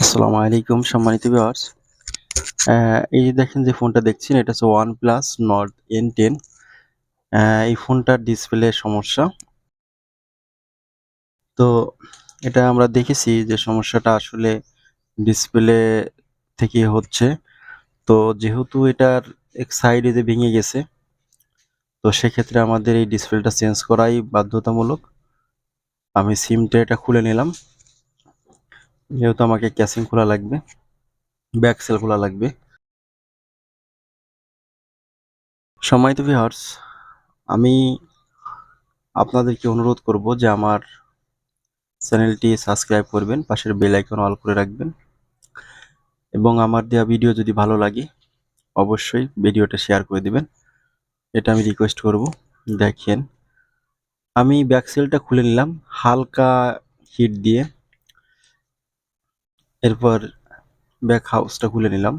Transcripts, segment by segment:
আসসালামু আলাইকুম সম্মানিত ভিউয়ার্স। এই যে দেখেন যে ফোনটা দেখছেন এটা হচ্ছে OnePlus Nord N10। এই ফোনটার ডিসপ্লে সমস্যা। তো এটা আমরা দেখেছি যে সমস্যাটা আসলে ডিসপ্লে থেকে হচ্ছে। তো যেহেতু এটার এক সাইডে যে ভেঙে গেছে, তো সেক্ষেত্রে আমাদের এই ডিসপ্লেটা চেঞ্জ করাই বাধ্যতামূলক। আমি সিমটা এটা খুলে নিলাম, যেহেতু আমাকে ক্যাসিং খোলা লাগবে, ব্যাক সেল খোলা লাগবে। সম্মানিত ভিউয়ার্স, আমি আপনাদেরকে অনুরোধ করব যে আমার চ্যানেলটি সাবস্ক্রাইব করবেন, পাশের বেল আইকন অল করে রাখবেন এবং আমার দেওয়া ভিডিও যদি ভালো লাগে অবশ্যই ভিডিওটা শেয়ার করে দিবেন, এটা আমি রিকোয়েস্ট করব। দেখেন আমি ব্যাক সেলটা খুলে নিলাম হালকা হিট দিয়ে, এরপর ব্যাক হাউসটা খুলে নিলাম,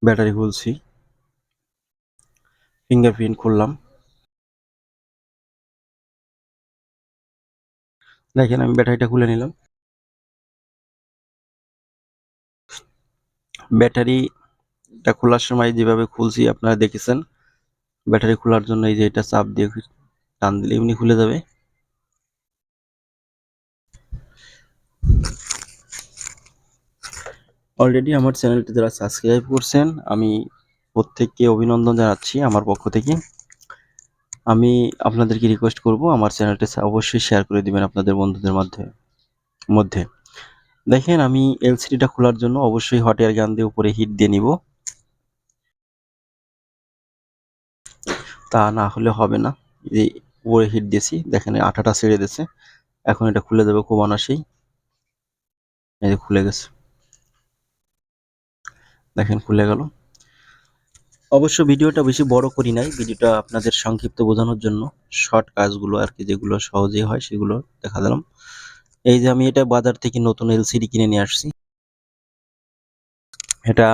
ব্যাটারি খুলছি, ফিঙ্গারপ্রিন্ট খুললাম। দেখেন আমি ব্যাটারিটা খুলে নিলাম। ব্যাটারিটা খোলার সময় যেভাবে খুলছি আপনারা দেখেছেন, ব্যাটারি খোলার জন্য এই যে এটা চাপ দিয়ে টান দিলে এমনি খুলে যাবে। অলরেডি আমার চ্যানেলটি যারা সাবস্ক্রাইব করছেন আমি প্রত্যেককে অভিনন্দন জানাচ্ছি আমার পক্ষ থেকে। আমি আপনাদেরকে রিকোয়েস্ট করব আমার চ্যানেলটি অবশ্যই শেয়ার করে দিবেন আপনাদের বন্ধুদের মধ্যে। দেখেন আমি এলসিডিটা খোলার জন্য অবশ্যই হট এয়ার গান দিয়ে উপরে হিট দিয়ে নিব, তা না হলে হবে না। এই উপরে হিট দিয়েছি, দেখেন আঠাটা ছেড়ে দিয়েছে, এখন এটা খুলে যাবে খুব অনায়াসেই। এই যে খুলে গেছে, দেখেন খুলে গেল। অবশ্য ভিডিওটা বেশি বড় করি নাই, ভিডিওটা আপনাদের সংক্ষিপ্ত বোঝানোর জন্য শর্ট কাজগুলো আর কি, যেগুলো সহজেই হয় সেগুলো দেখা দিলাম। এই যে আমি এটা বাজার থেকে নতুন এলসিডি কিনে নিয়ে আসছি, এটা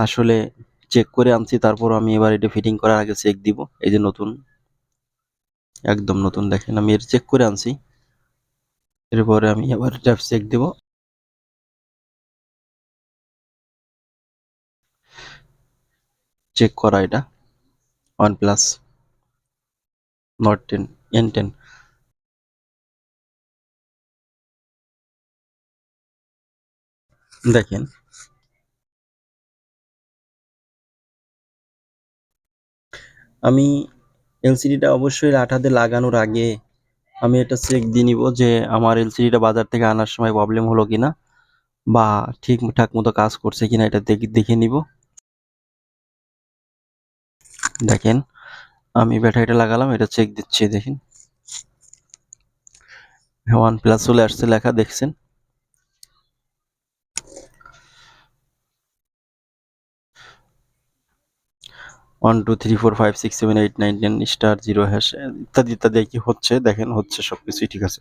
আসলে চেক করে আনছি, তারপর আমি এবার এটা ফিটিং করার আগে চেক দিব। এই যে নতুন, একদম নতুন, দেখেন আমি এটা চেক করে আনছি, এরপরে আমি এবার এটা চেক দিব। চেক করা এটা OnePlus Nord 10 N10। দেখেন আমি এলসিডিটা অবশ্যই আঠাতে লাগানোর আগে আমি এটা চেক দিয়ে নিব যে আমার এলসিডিটা বাজার থেকে আনার সময় প্রবলেম হলো কিনা বা ঠিকঠাক মতো কাজ করছে কিনা, এটা দেখে নিব। দেখেন আমি ব্যাটারিটা লাগালাম, এটা চেক দিচ্ছি। দেখেন OnePlus চলে আসছে লেখা, দেখছেন। 1 2 3 4 5 6 7 8 9 10 * 0# ইত্যাদি ইত্যাদি কি হচ্ছে, দেখেন হচ্ছে, সবকিছুই ঠিক আছে।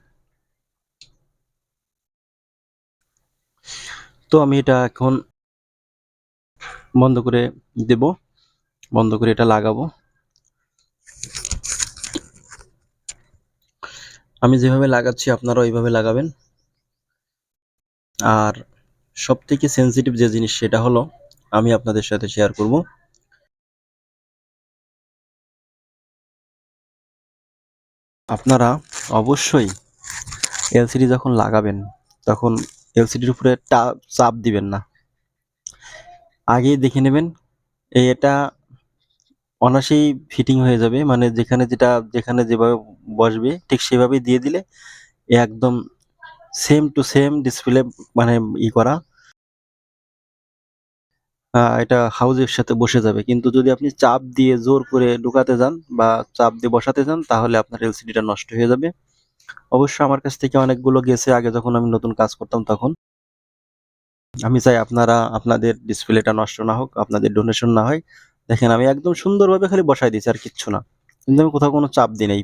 তো আমি এটা এখন বন্ধ করে দেব, বন্ধ করে এটা লাগাবো। আমি যেভাবে লাগাচ্ছি আপনারা ওইভাবে লাগাবেন। আর সবথেকে সেনসিটিভ যে জিনিস সেটা হলো আমি আপনাদের সাথে শেয়ার করব। আপনারা অবশ্যই এলসিডি যখন লাগাবেন তখন এলসিডির উপরে চাপ দিবেন না, আগেই দেখে নেবেন এটা অনায়াসেই ফিটিং হয়ে যাবে, মানে যেখানে যেভাবে বসবে ঠিক সেভাবেই দিয়ে দিলে একদম সেম টু সেম ডিসপ্লে, মানে করা, এটা হাউজের সাথে বসে যাবে। কিন্তু যদি আপনি চাপ দিয়ে জোর করে ঢুকাতে যান বা চাপ দিয়ে বসাতে যান তাহলে আপনার এলসিডিটা নষ্ট হয়ে যাবে। অবশ্য আমার কাছ থেকে অনেকগুলো গেছে আগে যখন আমি নতুন কাজ করতাম তখন। আমি চাই আপনারা আপনাদের ডিসপ্লেটা নষ্ট না হোক, আপনাদের ডোনেশন না হয়। দেখেন আমি একদম সুন্দরভাবে খালি বসাই দিয়েছি, আর কিচ্ছু না, কিন্তু আমি কোথাও কোনো চাপ দিই নাই।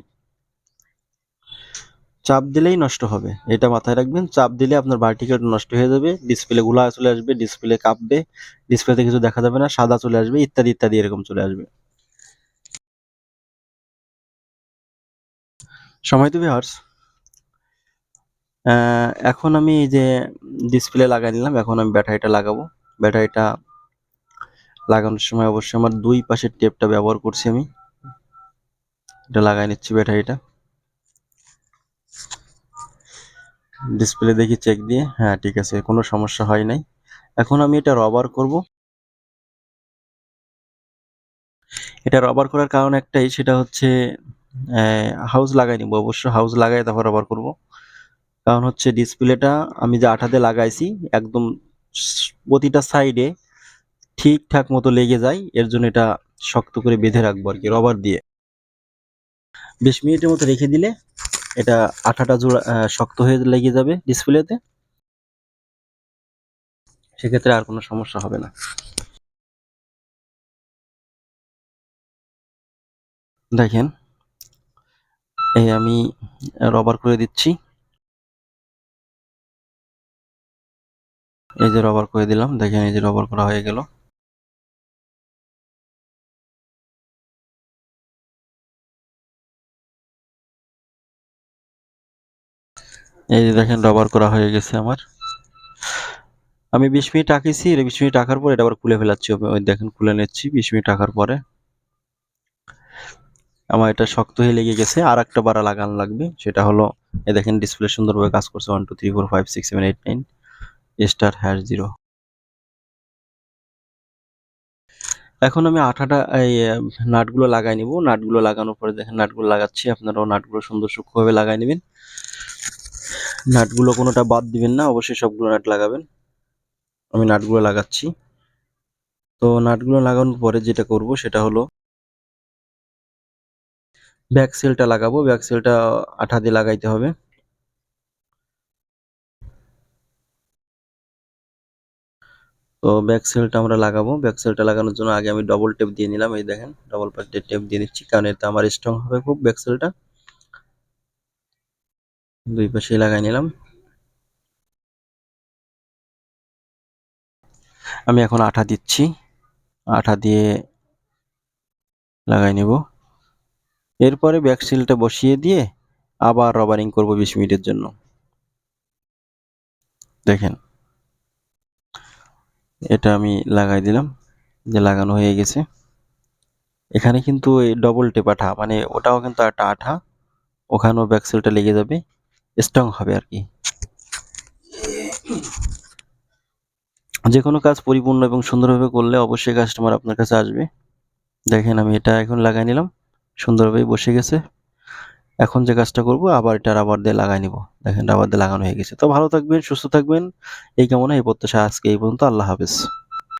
চাপ দিলেই নষ্ট হবে, এটা মাথায় রাখবেন। চাপ দিলে আপনার ভার্টিকেল নষ্ট হয়ে যাবে, ডিসপ্লে গুলা চলে আসবে, ডিসপ্লে কাঁপবে, ডিসপ্লেতে কিছু দেখা যাবে না, সাদা চলে আসবে, ইত্যাদি ইত্যাদি এরকম চলে আসবে। সময় তো ভিউয়ার্স, এখন আমি এই যে ডিসপ্লে লাগাই নিলাম। এখন আমি ব্যাটারিটা লাগাবো। ব্যাটারিটা লাগানোর সময় অবশ্যই আমার দুই পাশের টেপটা ব্যবহার করছি আমি। এটা লাগাই নিচ্ছি ব্যাটারিটা। ডিসপ্লে দেখি চেক দিয়ে, হ্যাঁ ঠিক আছে, কোনো সমস্যা হয় নাই। এখন আমি এটা রবার করব। এটা রবার করার কারণ একটাই, সেটা হচ্ছে হাউস লাগাই নিব, অবশ্য হাউস লাগাই তারপর রবার করব। কারণ হচ্ছে ডিসপ্লেটা আমি যে আঠা দিয়ে লাগাইছি একদম প্রতিটা সাইডে ঠিকঠাক মতো লেগে যায়, এর জন্য এটা শক্ত করে বেঁধে রাখবো আর কি রবার দিয়ে। 20 মিনিটের মতো রেখে দিলে এটা আঠাটা জোড়া শক্ত হয়ে লেগে যাবে ডিসপ্লেতে, সেক্ষেত্রে আর কোনো সমস্যা হবে না। দেখেন এই আমি রবার করে দিচ্ছি। এই যে রবার করে দিলাম, দেখেন এই যে রবার করা হয়ে গেল। এই যে দেখেন রবার করা হয়ে গেছে আমার। আমি 20 মিনিট রাখেছি, 20 মিনিট রাখার পর এটা আবার খুলে ফেলাচ্ছি। ওই দেখেন খুলে নিচ্ছি 20 মিনিট রাখার পরে। আমার এটা শক্ত হয়ে লেগে গেছে, আর একটা বাড়া লাগানো লাগবে, সেটা হলো এই দেখেন ডিসপ্লে সুন্দরভাবে কাজ করছে। 1 2 3 4 5 6 7 8 9 *#0। এখন আমি আঠাটা এই নাটগুলো লাগাই নিব। নাটগুলো লাগানোর পরে দেখেন নাটগুলো লাগাচ্ছি, আপনারাও নাটগুলো সুন্দর সূক্ষ্মভাবে লাগাই নেবেন। নাটগুলো কোনোটা বাদ দিবেন না, অবশ্যই সবগুলো নাট লাগাবেন। আমি নাটগুলো লাগাচ্ছি। তো নাটগুলো লাগানোর পরে যেটা করব সেটা হলো ব্যাক সেলটা লাগাবো। ব্যাক সেলটা আঠা দিয়ে লাগাইতে হবে। তো ব্যাক সেলটা আমরা লাগাবো। ব্যাক সেলটা লাগানোর জন্য আগে আমি ডবল টেপ দিয়ে নিলাম। এই দেখেন ডবল পার্টের টেপ দিয়ে দিচ্ছি, কারণ এতে আমার স্ট্রং হবে খুব ব্যাক সেলটা। দুই পাশে লাগাই নিলাম। আমি এখন আঠা দিচ্ছি, আঠা দিয়ে লাগাই নেব। এরপরে ব্যাক সেলটা বসিয়ে দিয়ে আবার রবারিং করব 20 মিনিটের জন্য। দেখেন এটা আমি লাগাই দিলাম, যে লাগানো হয়ে গেছে। এখানে কিন্তু এই ডবল টেপ আঠা, মানে ওটাও কিন্তু একটা আঠা, ওখানেও ব্যাক সেলটা লেগে যাবে, স্ট্রং হবে আর কি। যে কোনো কাজ পরিপূর্ণ এবং সুন্দরভাবে করলে অবশ্যই কাস্টমার আপনার কাছে আসবে। দেখেন আমি এটা এখন লাগাই নিলাম, সুন্দরভাবে বসে গেছে। এখন যে কাজটা করব আবার এটা রাবার দিয়ে লাগাই নিব। দেখেন রাবার দিয়ে লাগানো হয়ে গেছে। তো ভালো থাকবেন, সুস্থ থাকবেন, এই কামনা এই প্রত্যাশা। আজকে এই পর্যন্ত। আল্লাহ হাফেজ।